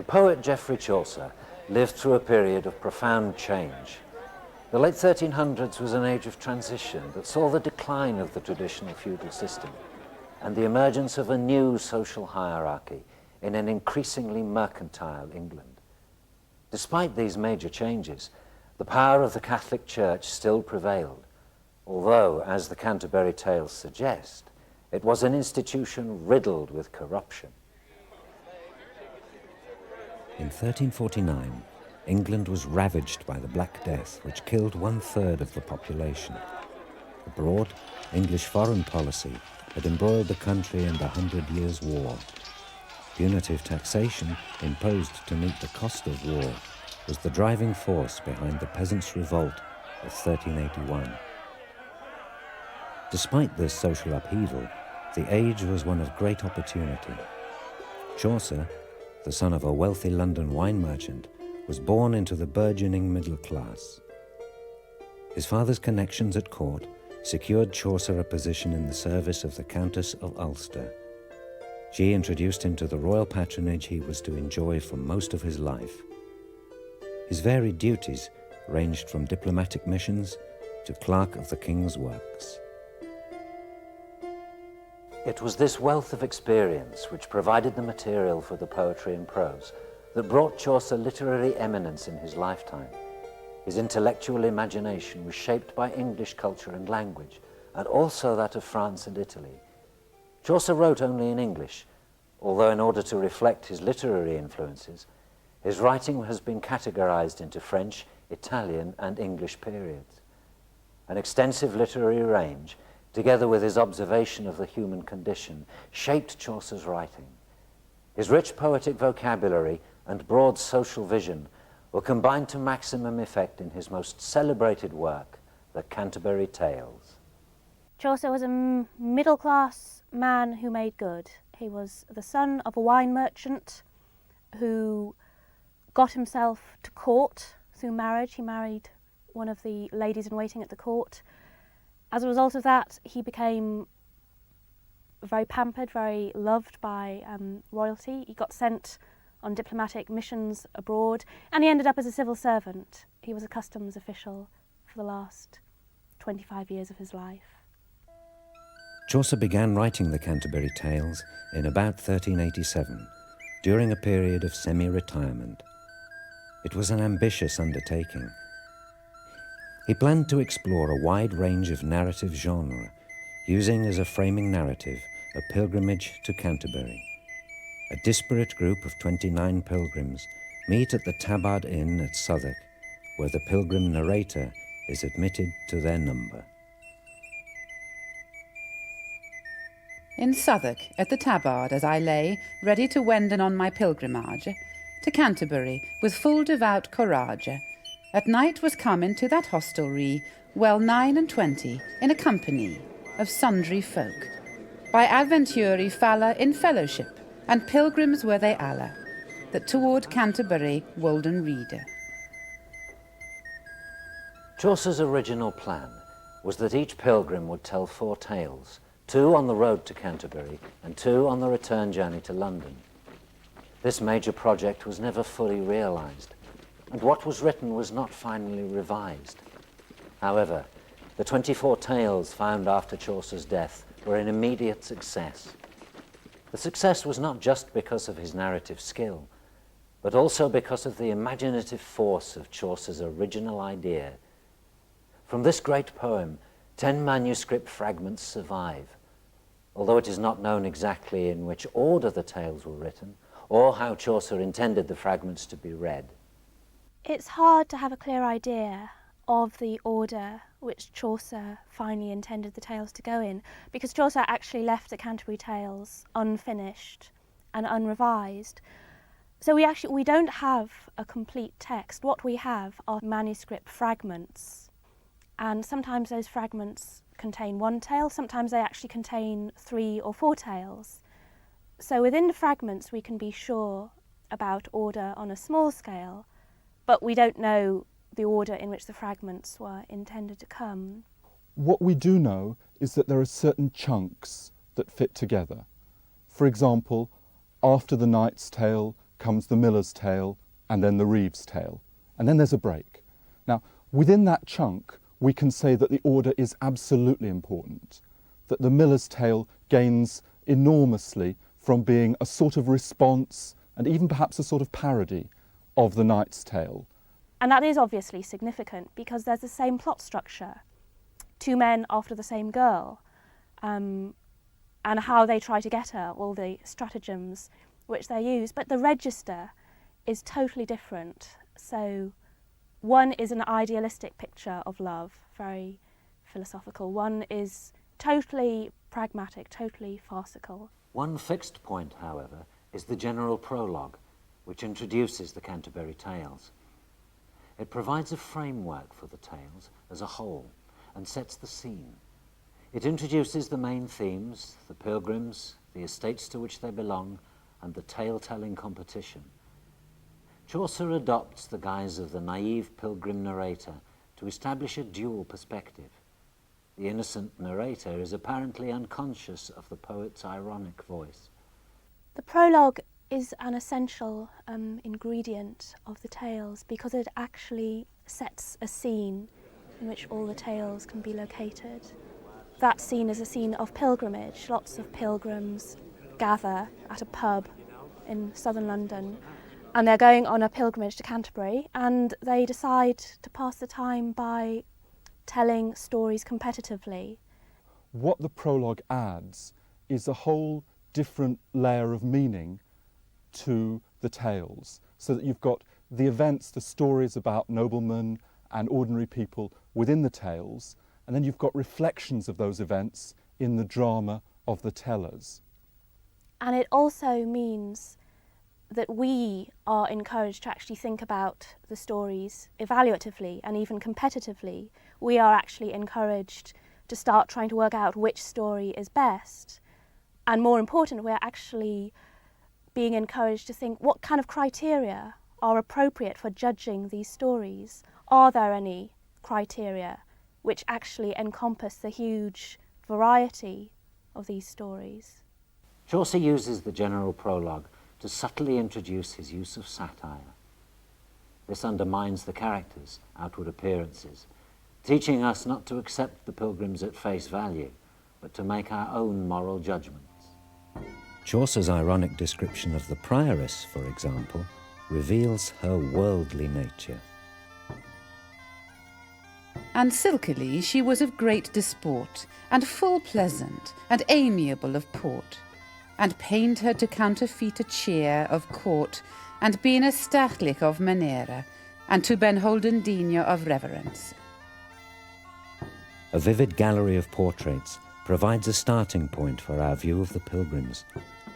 The poet Geoffrey Chaucer lived through a period of profound change. The late 1300s was an age of transition that saw the decline of the traditional feudal system and the emergence of a new social hierarchy in an increasingly mercantile England. Despite these major changes, the power of the Catholic Church still prevailed, although, as the Canterbury Tales suggest, it was an institution riddled with corruption. In 1349, England was ravaged by the Black Death, which killed 1/3 of the population. Abroad, English foreign policy had embroiled the country in the 100 Years' War. Punitive taxation, imposed to meet the cost of war, was the driving force behind the Peasants' Revolt of 1381. Despite this social upheaval, the age was one of great opportunity. Chaucer, the son of a wealthy London wine merchant, was born into the burgeoning middle class. His father's connections at court secured Chaucer a position in the service of the Countess of Ulster. She introduced him to the royal patronage he was to enjoy for most of his life. His varied duties ranged from diplomatic missions to clerk of the king's works. It was this wealth of experience which provided the material for the poetry and prose that brought Chaucer literary eminence in his lifetime. His intellectual imagination was shaped by English culture and language, and also that of France and Italy. Chaucer wrote only in English, although in order to reflect his literary influences, his writing has been categorized into French, Italian, and English periods. An extensive literary range, together with his observation of the human condition, shaped Chaucer's writing. His rich poetic vocabulary and broad social vision were combined to maximum effect in his most celebrated work, the Canterbury Tales. Chaucer was a middle-class man who made good. He was the son of a wine merchant who got himself to court through marriage. He married one of the ladies-in-waiting at the court. As a result of that, he became very pampered, very loved by royalty. He got sent on diplomatic missions abroad, and he ended up as a civil servant. He was a customs official for the last 25 years of his life. Chaucer began writing the Canterbury Tales in about 1387, during a period of semi-retirement. It was an ambitious undertaking. He planned to explore a wide range of narrative genre, using as a framing narrative a pilgrimage to Canterbury. A disparate group of 29 pilgrims meet at the Tabard Inn at Southwark, where the pilgrim narrator is admitted to their number. In Southwark, at the Tabard, as I lay, ready to wenden on my pilgrimage, to Canterbury, with full devout courage, at night was come into that hostelry, well 29, in a company of sundry folk. By adventuri falla in fellowship, and pilgrims were they alla, that toward Canterbury wolden reade. Chaucer's original plan was that each pilgrim would tell 4 tales, 2 on the road to Canterbury and 2 on the return journey to London. This major project was never fully realized, and what was written was not finally revised. However, the 24 tales found after Chaucer's death were an immediate success. The success was not just because of his narrative skill, but also because of the imaginative force of Chaucer's original idea. From this great poem, 10 manuscript fragments survive, although it is not known exactly in which order the tales were written or how Chaucer intended the fragments to be read. It's hard to have a clear idea of the order which Chaucer finally intended the tales to go in, because Chaucer actually left the Canterbury Tales unfinished and unrevised. So we don't have a complete text. What we have are manuscript fragments, and sometimes those fragments contain 1 tale, sometimes they actually contain 3 or 4 tales. So within the fragments we can be sure about order on a small scale, but we don't know the order in which the fragments were intended to come. What we do know is that there are certain chunks that fit together. For example, after the Knight's Tale, comes the miller's tale, and then the reeve's tale. And then there's a break. Now, within that chunk, we can say that the order is absolutely important, that the miller's tale gains enormously from being a sort of response and even perhaps a sort of parody of the knight's tale. And that is obviously significant because there's the same plot structure, two men after the same girl, and how they try to get her, all the stratagems which they use. But the register is totally different. So one is an idealistic picture of love, very philosophical. One is totally pragmatic, totally farcical. One fixed point, however, is the general prologue, which introduces the Canterbury Tales. It provides a framework for the tales as a whole and sets the scene. It introduces the main themes, the pilgrims, the estates to which they belong, and the tale-telling competition. Chaucer adopts the guise of the naive pilgrim narrator to establish a dual perspective. The innocent narrator is apparently unconscious of the poet's ironic voice. The prologue is an essential ingredient of the tales because it actually sets a scene in which all the tales can be located. That scene is a scene of pilgrimage. Lots of pilgrims gather at a pub in southern London, and they're going on a pilgrimage to Canterbury, and they decide to pass the time by telling stories competitively. What the prologue adds is a whole different layer of meaning to the tales, so that you've got the events, the stories about noblemen and ordinary people within the tales, and then you've got reflections of those events in the drama of the tellers. And it also means that we are encouraged to actually think about the stories evaluatively and even competitively. We are actually encouraged to start trying to work out which story is best. And more important, we're actually being encouraged to think what kind of criteria are appropriate for judging these stories. Are there any criteria which actually encompass the huge variety of these stories? Chaucer uses the general prologue to subtly introduce his use of satire. This undermines the characters' outward appearances, teaching us not to accept the pilgrims at face value, but to make our own moral judgments. Chaucer's ironic description of the prioress, for example, reveals her worldly nature. And silkily she was of great disport, and full pleasant, and amiable of port, and pained her to counterfeit a cheer of court, and being a statlich of manera, and to ben holden digne of reverence. A vivid gallery of portraits provides a starting point for our view of the pilgrims,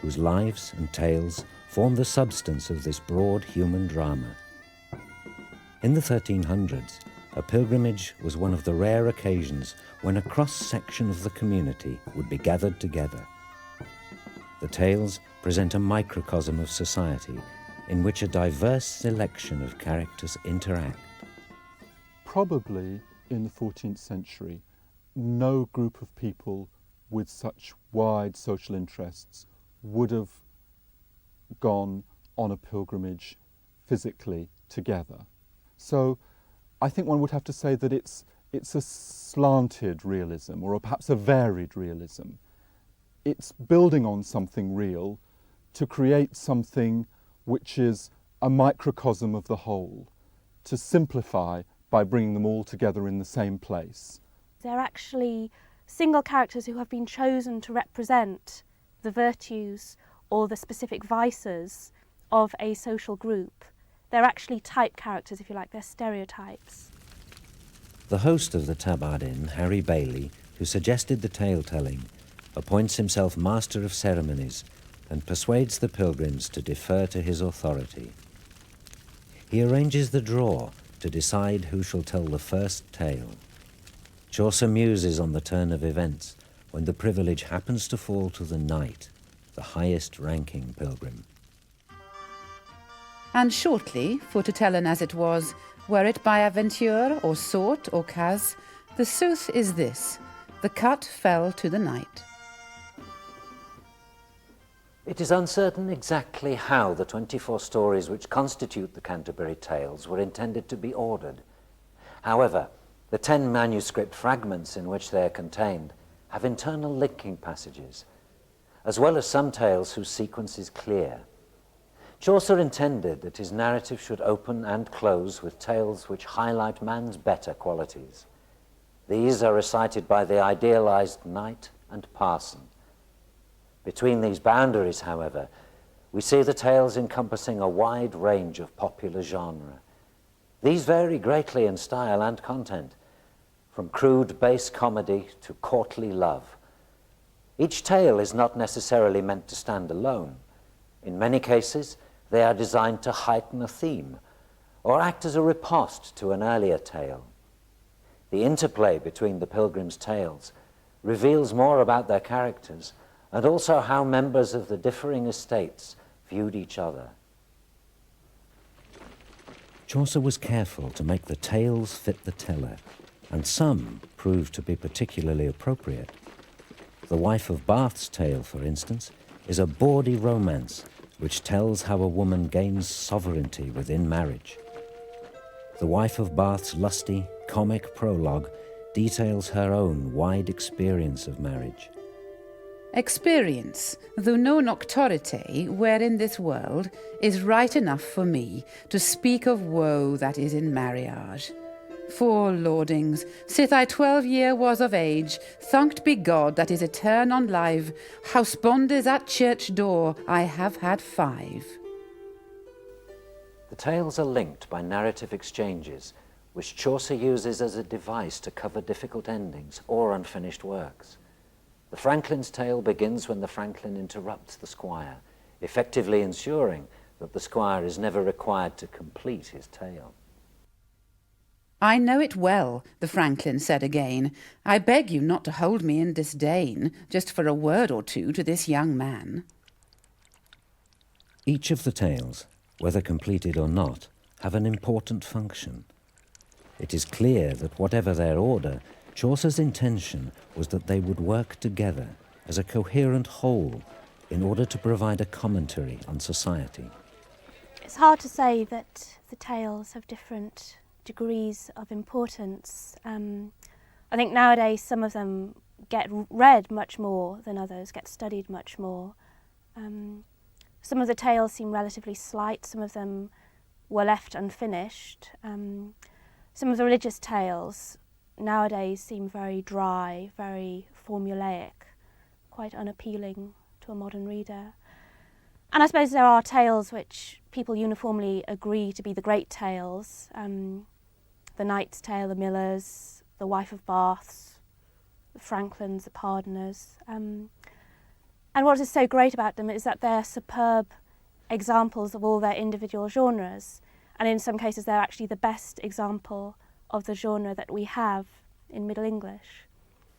whose lives and tales form the substance of this broad human drama. In the 1300s, a pilgrimage was one of the rare occasions when a cross-section of the community would be gathered together. The tales present a microcosm of society in which a diverse selection of characters interact. Probably in the 14th century, no group of people with such wide social interests would have gone on a pilgrimage physically together. So I think one would have to say that it's a slanted realism, or perhaps a varied realism. It's building on something real to create something which is a microcosm of the whole, to simplify by bringing them all together in the same place. They're actually single characters who have been chosen to represent the virtues or the specific vices of a social group. They're actually type characters, if you like, they're stereotypes. The host of the Tabard Inn, Harry Bailey, who suggested the tale-telling, appoints himself master of ceremonies and persuades the pilgrims to defer to his authority. He arranges the draw to decide who shall tell the first tale. Chaucer muses on the turn of events when the privilege happens to fall to the knight, the highest-ranking pilgrim. And shortly, for to tellen as it was, were it by aventure or sort or cas, the sooth is this, the cut fell to the knight. It is uncertain exactly how the 24 stories which constitute the Canterbury Tales were intended to be ordered. However, the 10 manuscript fragments in which they are contained have internal linking passages, as well as some tales whose sequence is clear. Chaucer intended that his narrative should open and close with tales which highlight man's better qualities. These are recited by the idealized knight and parson. Between these boundaries, however, we see the tales encompassing a wide range of popular genre. These vary greatly in style and content, from crude base comedy to courtly love. Each tale is not necessarily meant to stand alone. In many cases, they are designed to heighten a theme or act as a riposte to an earlier tale. The interplay between the pilgrims' tales reveals more about their characters and also how members of the differing estates viewed each other. Chaucer was careful to make the tales fit the teller, and some proved to be particularly appropriate. The Wife of Bath's tale, for instance, is a bawdy romance which tells how a woman gains sovereignty within marriage. The Wife of Bath's lusty, comic prologue details her own wide experience of marriage. Experience, though no nocturity, wherein this world is right enough for me to speak of woe that is in marriage. For, lordings, sith I 12 year was of age, thanked be God that is etern on live, housebondes at church door I have had 5. The tales are linked by narrative exchanges, which Chaucer uses as a device to cover difficult endings or unfinished works. The Franklin's tale begins when the Franklin interrupts the squire, effectively ensuring that the squire is never required to complete his tale. I know it well, the Franklin said again. I beg you not to hold me in disdain, just for a word or two to this young man. Each of the tales, whether completed or not, have an important function. It is clear that whatever their order, Chaucer's intention was that they would work together as a coherent whole in order to provide a commentary on society. It's hard to say that the tales have different degrees of importance. I think nowadays some of them get read much more than others, get studied much more. Some of the tales seem relatively slight, some of them were left unfinished. Some of the religious tales nowadays seem very dry, very formulaic, quite unappealing to a modern reader. And I suppose there are tales which people uniformly agree to be the great tales. The Knight's Tale, the Miller's, the Wife of Bath's, the Franklin's, the Pardoners. And what is so great about them is that they're superb examples of all their individual genres. And in some cases they're actually the best example of the genre that we have in Middle English.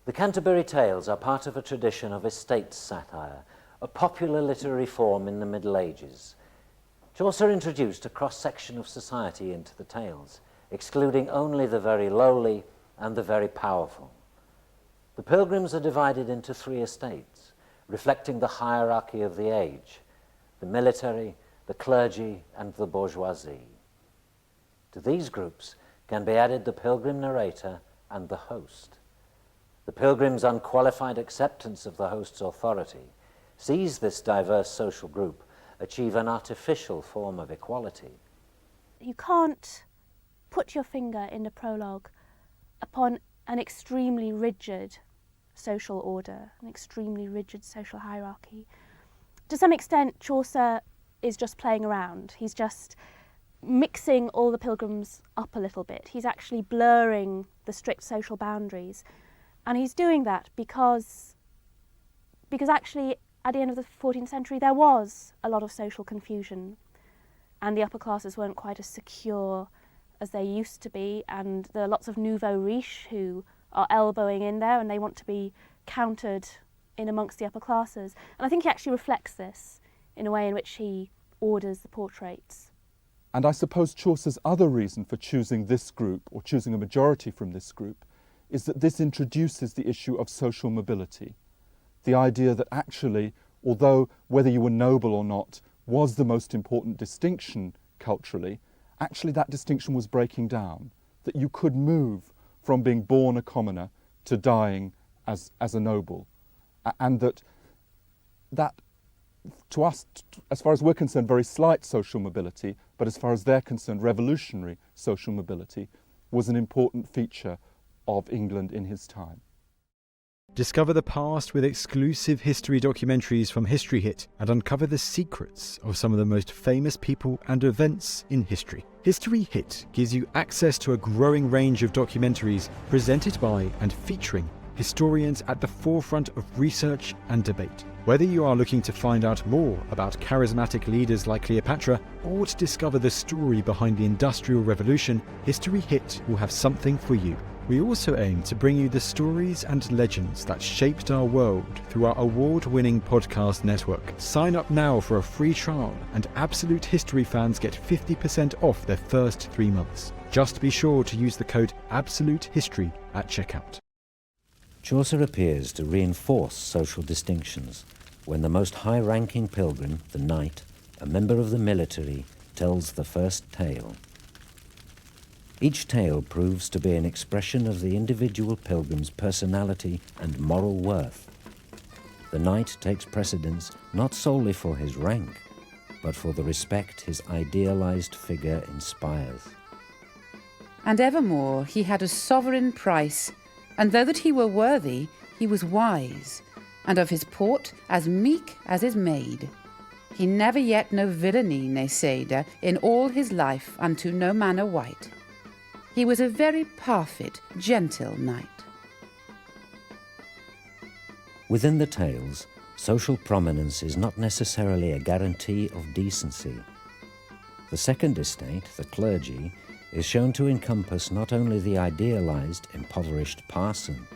The Canterbury Tales are part of a tradition of estate satire, a popular literary form in the Middle Ages. Chaucer introduced a cross-section of society into the tales, excluding only the very lowly and the very powerful. The pilgrims are divided into 3 estates, reflecting the hierarchy of the age: the military, the clergy, and the bourgeoisie. To these groups can be added the pilgrim narrator and the host. The pilgrim's unqualified acceptance of the host's authority sees this diverse social group achieve an artificial form of equality. You can't put your finger in the prologue upon an extremely rigid social order, an extremely rigid social hierarchy. To some extent, Chaucer is just playing around. He's just mixing all the pilgrims up a little bit. He's actually blurring the strict social boundaries. And he's doing that because actually at the end of the 14th century there was a lot of social confusion, and the upper classes weren't quite as secure as they used to be, and there are lots of nouveau riches who are elbowing in there and they want to be counted in amongst the upper classes. And I think he actually reflects this in a way in which he orders the portraits. And I suppose Chaucer's other reason for choosing this group, or choosing a majority from this group, is that this introduces the issue of social mobility. The idea that actually although whether you were noble or not was the most important distinction culturally, actually that distinction was breaking down, that you could move from being born a commoner to dying as a noble, and that to us, as far as we're concerned, very slight social mobility, but as far as they're concerned, revolutionary social mobility, was an important feature of England in his time. Discover the past with exclusive history documentaries from History Hit and uncover the secrets of some of the most famous people and events in history. History Hit gives you access to a growing range of documentaries presented by and featuring historians at the forefront of research and debate. Whether you are looking to find out more about charismatic leaders like Cleopatra or to discover the story behind the Industrial Revolution, History Hit will have something for you. We also aim to bring you the stories and legends that shaped our world through our award-winning podcast network. Sign up now for a free trial, and Absolute History fans get 50% off their first 3 months. Just be sure to use the code AbsoluteHistory at checkout. Chaucer appears to reinforce social distinctions when the most high-ranking pilgrim, the knight, a member of the military, tells the first tale. Each tale proves to be an expression of the individual pilgrim's personality and moral worth. The knight takes precedence not solely for his rank, but for the respect his idealized figure inspires. And evermore he had a sovereign price, and though that he were worthy, he was wise, and of his port as meek as his maid. He never yet no villainy ne said in all his life unto no manner wight. He was a very parfit, gentle knight. Within the tales, social prominence is not necessarily a guarantee of decency. The second estate, the clergy, is shown to encompass not only the idealized, impoverished parson,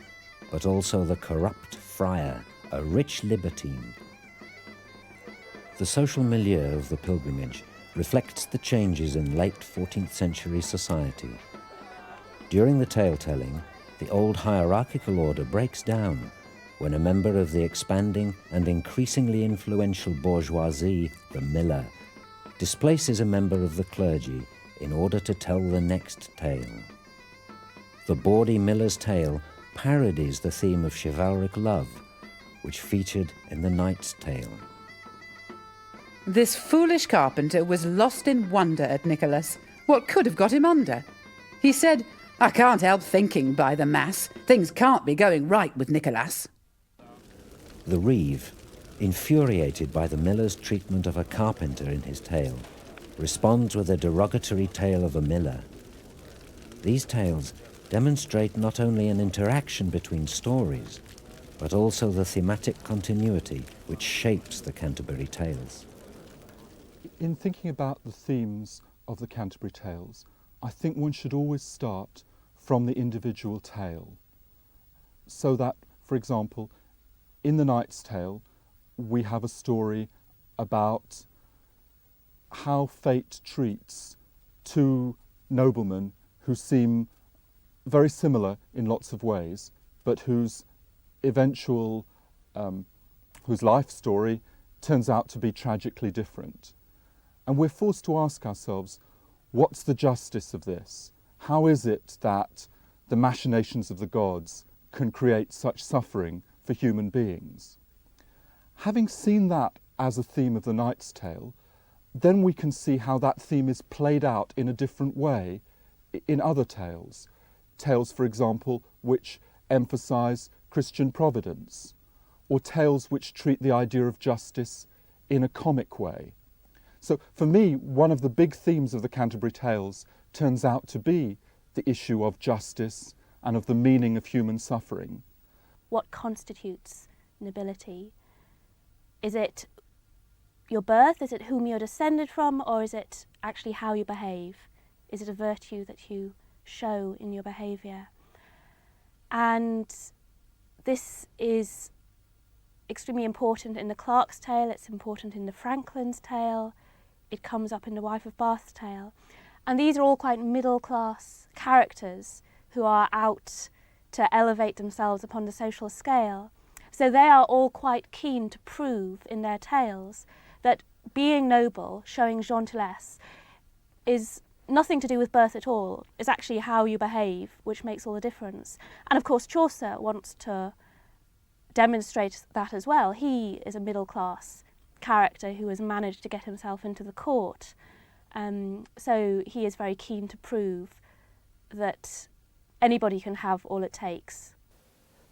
but also the corrupt friar, a rich libertine. The social milieu of the pilgrimage reflects the changes in late 14th century society. During the tale-telling, the old hierarchical order breaks down when a member of the expanding and increasingly influential bourgeoisie, the miller, displaces a member of the clergy in order to tell the next tale. The bawdy miller's tale parodies the theme of chivalric love, which featured in the knight's tale. This foolish carpenter was lost in wonder at Nicholas. What could have got him under? He said, "I can't help thinking, by the mass, things can't be going right with Nicholas." The reeve, infuriated by the miller's treatment of a carpenter in his tale, responds with a derogatory tale of a miller. These tales demonstrate not only an interaction between stories, but also the thematic continuity which shapes the Canterbury Tales. In thinking about the themes of the Canterbury Tales, I think one should always start from the individual tale. So that, for example, in the Knight's Tale, we have a story about how fate treats two noblemen who seem very similar in lots of ways, but whose eventual, whose life story turns out to be tragically different. And we're forced to ask ourselves, what's the justice of this? How is it that the machinations of the gods can create such suffering for human beings? Having seen that as a theme of the Knight's Tale, then we can see how that theme is played out in a different way in other tales. Tales, for example, which emphasize Christian providence, or tales which treat the idea of justice in a comic way. So for me, one of the big themes of the Canterbury Tales turns out to be the issue of justice and of the meaning of human suffering. What constitutes nobility? Is it your birth? Is it whom you're descended from? Or is it actually how you behave? Is it a virtue that you show in your behaviour? And this is extremely important in the Clerk's Tale, it's important in the Franklin's Tale, it comes up in the Wife of Bath's Tale. And these are all quite middle-class characters who are out to elevate themselves upon the social scale. So they are all quite keen to prove in their tales that being noble, showing gentillesse, is nothing to do with birth at all. It's actually how you behave which makes all the difference. And of course Chaucer wants to demonstrate that as well. He is a middle class character who has managed to get himself into the court. So he is very keen to prove that anybody can have all it takes.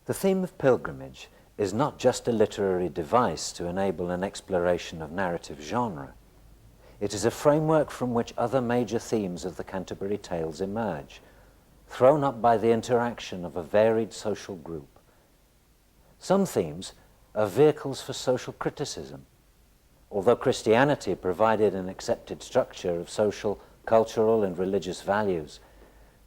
The theme of pilgrimage is not just a literary device to enable an exploration of narrative genre. It is a framework from which other major themes of the Canterbury Tales emerge, thrown up by the interaction of a varied social group. Some themes are vehicles for social criticism. Although Christianity provided an accepted structure of social, cultural, and religious values,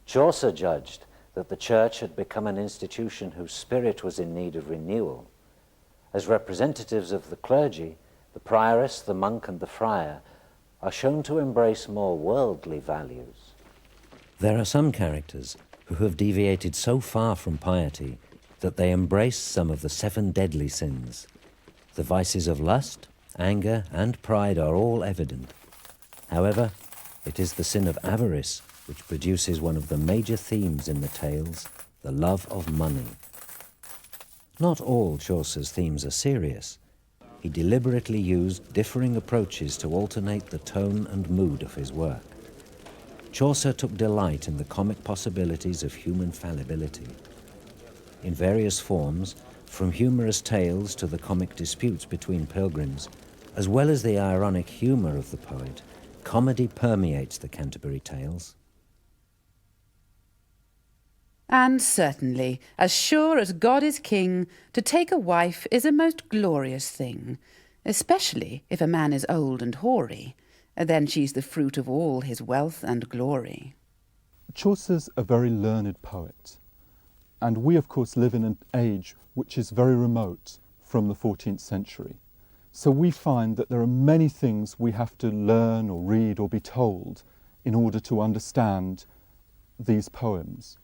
Chaucer judged that the church had become an institution whose spirit was in need of renewal. As representatives of the clergy, the prioress, the monk, and the friar are shown to embrace more worldly values. There are some characters who have deviated so far from piety that they embrace some of the 7 deadly sins. The vices of lust, anger, and pride are all evident. However, it is the sin of avarice which produces one of the major themes in the tales, the love of money. Not all Chaucer's themes are serious. He deliberately used differing approaches to alternate the tone and mood of his work. Chaucer took delight in the comic possibilities of human fallibility. In various forms, from humorous tales to the comic disputes between pilgrims, as well as the ironic humour of the poet, comedy permeates the Canterbury Tales. And certainly, as sure as God is king, to take a wife is a most glorious thing, especially if a man is old and hoary. Then she's the fruit of all his wealth and glory. Chaucer's a very learned poet, and we of course live in an age which is very remote from the 14th century. So we find that there are many things we have to learn or read or be told in order to understand these poems.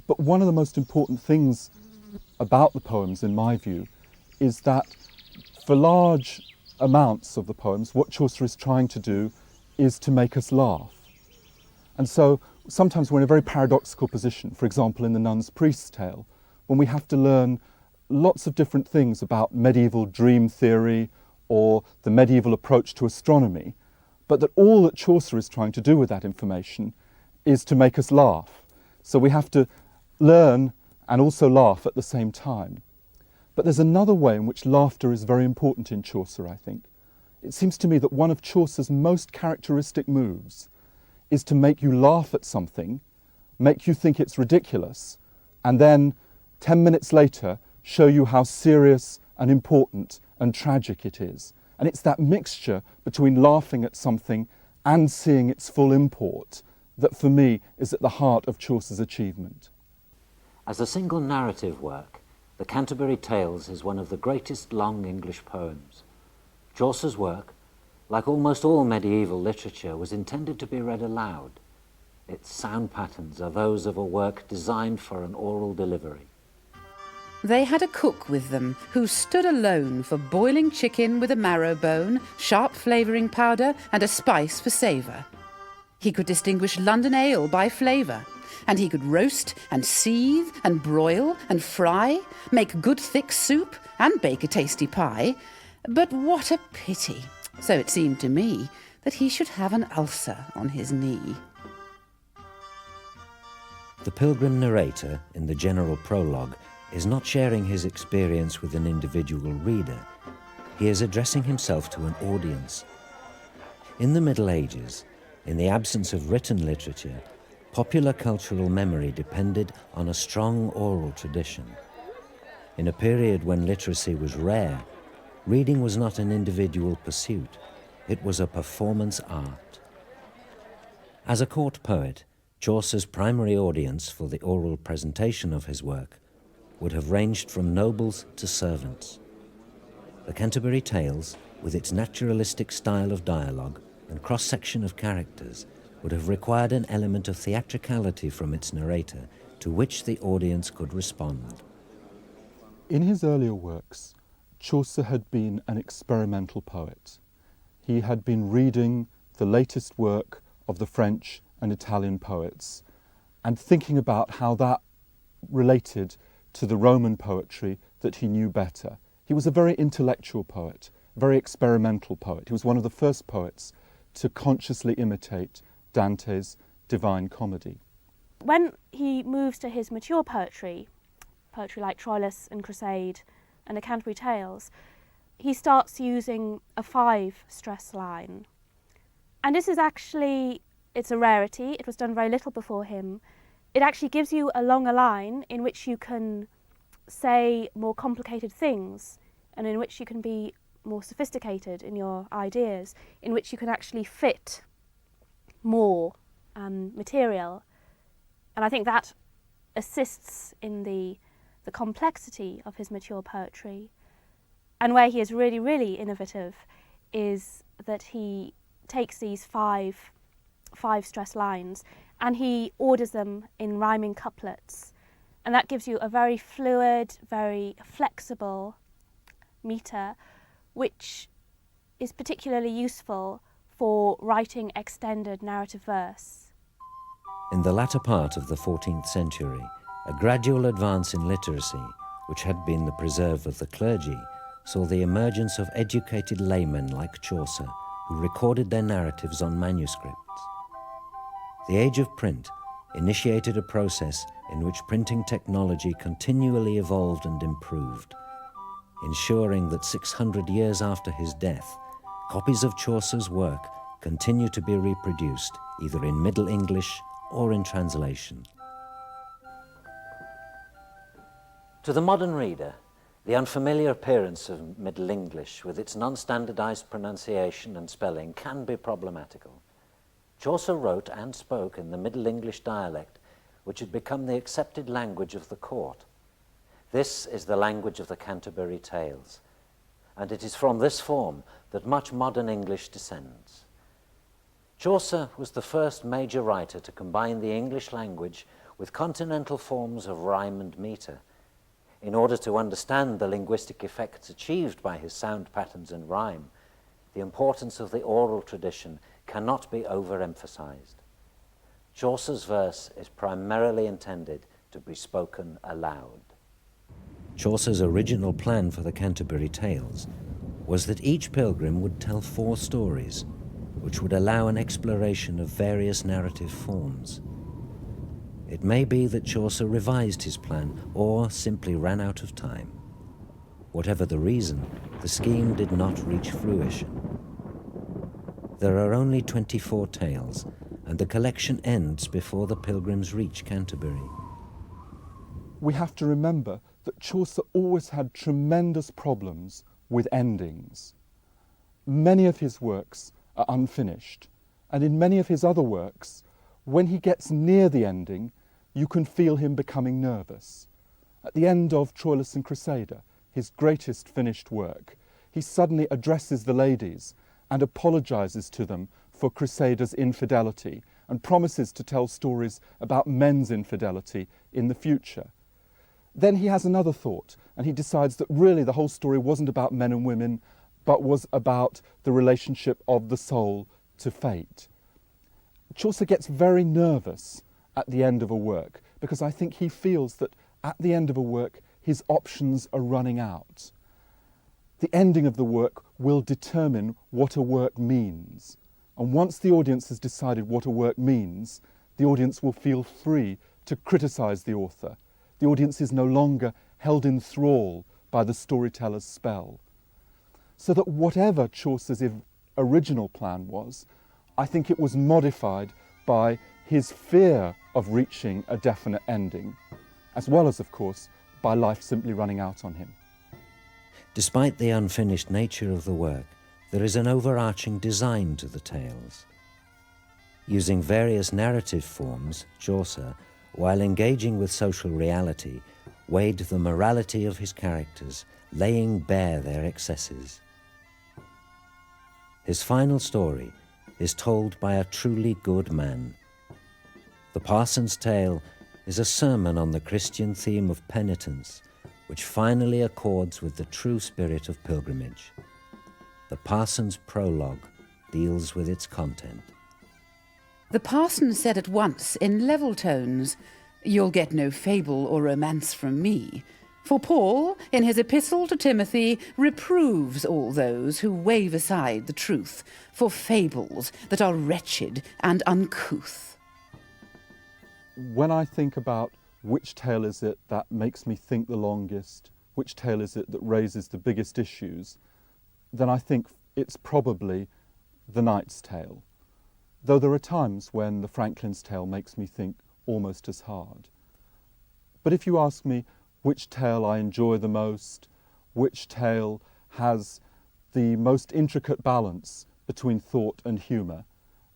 But one of the most important things about the poems, in my view, is that for large amounts of the poems, what Chaucer is trying to do is to make us laugh. And so sometimes we're in a very paradoxical position, for example, in the Nun's Priest's Tale, when we have to learn lots of different things about medieval dream theory or the medieval approach to astronomy, but that all that Chaucer is trying to do with that information is to make us laugh. So we have to learn and also laugh at the same time. But there's another way in which laughter is very important in Chaucer, I think. It seems to me that one of Chaucer's most characteristic moves is to make you laugh at something, make you think it's ridiculous, and then 10 minutes later show you how serious and important and tragic it is. And it's that mixture between laughing at something and seeing its full import that for me is at the heart of Chaucer's achievement. As a single narrative work, the Canterbury Tales is one of the greatest long English poems. Chaucer's work, like almost all medieval literature, was intended to be read aloud. Its sound patterns are those of a work designed for an oral delivery. They had a cook with them who stood alone for boiling chicken with a marrow bone, sharp flavouring powder, and a spice for savour. He could distinguish London ale by flavour, and he could roast and seethe and broil and fry, make good thick soup and bake a tasty pie. But what a pity, so it seemed to me, that he should have an ulcer on his knee. The pilgrim narrator, in the general prologue, is not sharing his experience with an individual reader. He is addressing himself to an audience. In the Middle Ages, in the absence of written literature, popular cultural memory depended on a strong oral tradition. In a period when literacy was rare, reading was not an individual pursuit, it was a performance art. As a court poet, Chaucer's primary audience for the oral presentation of his work would have ranged from nobles to servants. The Canterbury Tales, with its naturalistic style of dialogue and cross-section of characters, would have required an element of theatricality from its narrator to which the audience could respond. In his earlier works, Chaucer had been an experimental poet. He had been reading the latest work of the French and Italian poets and thinking about how that related to the Roman poetry that he knew better. He was a very intellectual poet, a very experimental poet. He was one of the first poets to consciously imitate Dante's Divine Comedy. When he moves to his mature poetry like Troilus and Crusade and the Canterbury Tales, he starts using a 5-stress line. And this is actually, it's a rarity, it was done very little before him. It actually gives you a longer line in which you can say more complicated things and in which you can be more sophisticated in your ideas, in which you can actually fit more material. And I think that assists in the complexity of his mature poetry. And where he is really, really innovative is that he takes these 5-stress lines and he orders them in rhyming couplets. And that gives you a very fluid, very flexible metre, which is particularly useful for writing extended narrative verse. In the latter part of the 14th century, a gradual advance in literacy, which had been the preserve of the clergy, saw the emergence of educated laymen like Chaucer, who recorded their narratives on manuscripts. The age of print initiated a process in which printing technology continually evolved and improved, ensuring that 600 years after his death, copies of Chaucer's work continue to be reproduced either in Middle English or in translation. To the modern reader, the unfamiliar appearance of Middle English with its non-standardized pronunciation and spelling can be problematical. Chaucer wrote and spoke in the Middle English dialect, which had become the accepted language of the court. This is the language of the Canterbury Tales, and it is from this form that much modern English descends. Chaucer was the first major writer to combine the English language with continental forms of rhyme and metre. In order to understand the linguistic effects achieved by his sound patterns and rhyme, the importance of the oral tradition cannot be overemphasized. Chaucer's verse is primarily intended to be spoken aloud. Chaucer's original plan for the Canterbury Tales was that each pilgrim would tell 4 stories, which would allow an exploration of various narrative forms. It may be that Chaucer revised his plan or simply ran out of time. Whatever the reason, the scheme did not reach fruition. There are only 24 tales, and the collection ends before the pilgrims reach Canterbury. We have to remember that Chaucer always had tremendous problems with endings. Many of his works are unfinished, and in many of his other works, when he gets near the ending, you can feel him becoming nervous. At the end of Troilus and Cressida, his greatest finished work, he suddenly addresses the ladies and apologizes to them for Cressida's infidelity and promises to tell stories about men's infidelity in the future. Then he has another thought, and he decides that really the whole story wasn't about men and women, but was about the relationship of the soul to fate. Chaucer gets very nervous at the end of a work, because I think he feels that at the end of a work, his options are running out. The ending of the work will determine what a work means. And once the audience has decided what a work means, the audience will feel free to criticize the author. The audience is no longer held in thrall by the storyteller's spell. So that whatever Chaucer's original plan was, I think it was modified by his fear of reaching a definite ending, as well as, of course, by life simply running out on him. Despite the unfinished nature of the work, there is an overarching design to the tales. Using various narrative forms, Chaucer, while engaging with social reality, weighed the morality of his characters, laying bare their excesses. His final story is told by a truly good man. The Parson's Tale is a sermon on the Christian theme of penitence, which finally accords with the true spirit of pilgrimage. The parson's prologue deals with its content. The parson said at once in level tones, "You'll get no fable or romance from me." For Paul, in his epistle to Timothy, reproves all those who wave aside the truth for fables that are wretched and uncouth. When I think about which tale is it that makes me think the longest, which tale is it that raises the biggest issues, then I think it's probably The Knight's Tale. Though there are times when the Franklin's Tale makes me think almost as hard. But if you ask me which tale I enjoy the most, which tale has the most intricate balance between thought and humour,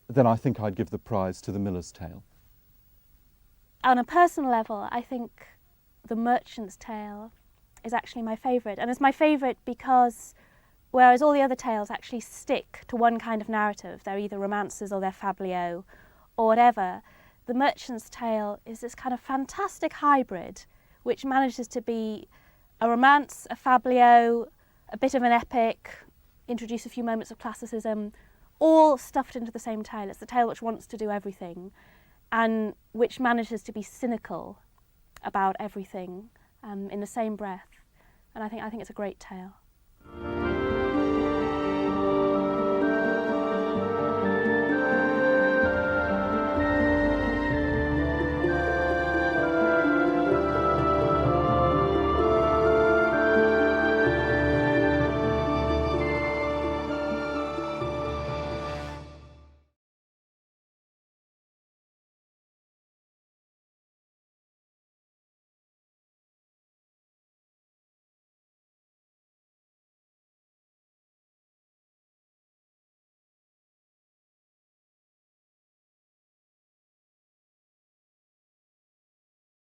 then I think I'd give the prize to The Miller's Tale. On a personal level, I think The Merchant's Tale is actually my favourite. And it's my favourite because whereas all the other tales actually stick to one kind of narrative, they're either romances or they're fabliaux or whatever, The Merchant's Tale is this kind of fantastic hybrid which manages to be a romance, a fabliaux, a bit of an epic, introduce a few moments of classicism, all stuffed into the same tale. It's the tale which wants to do everything and which manages to be cynical about everything in the same breath. And I think it's a great tale.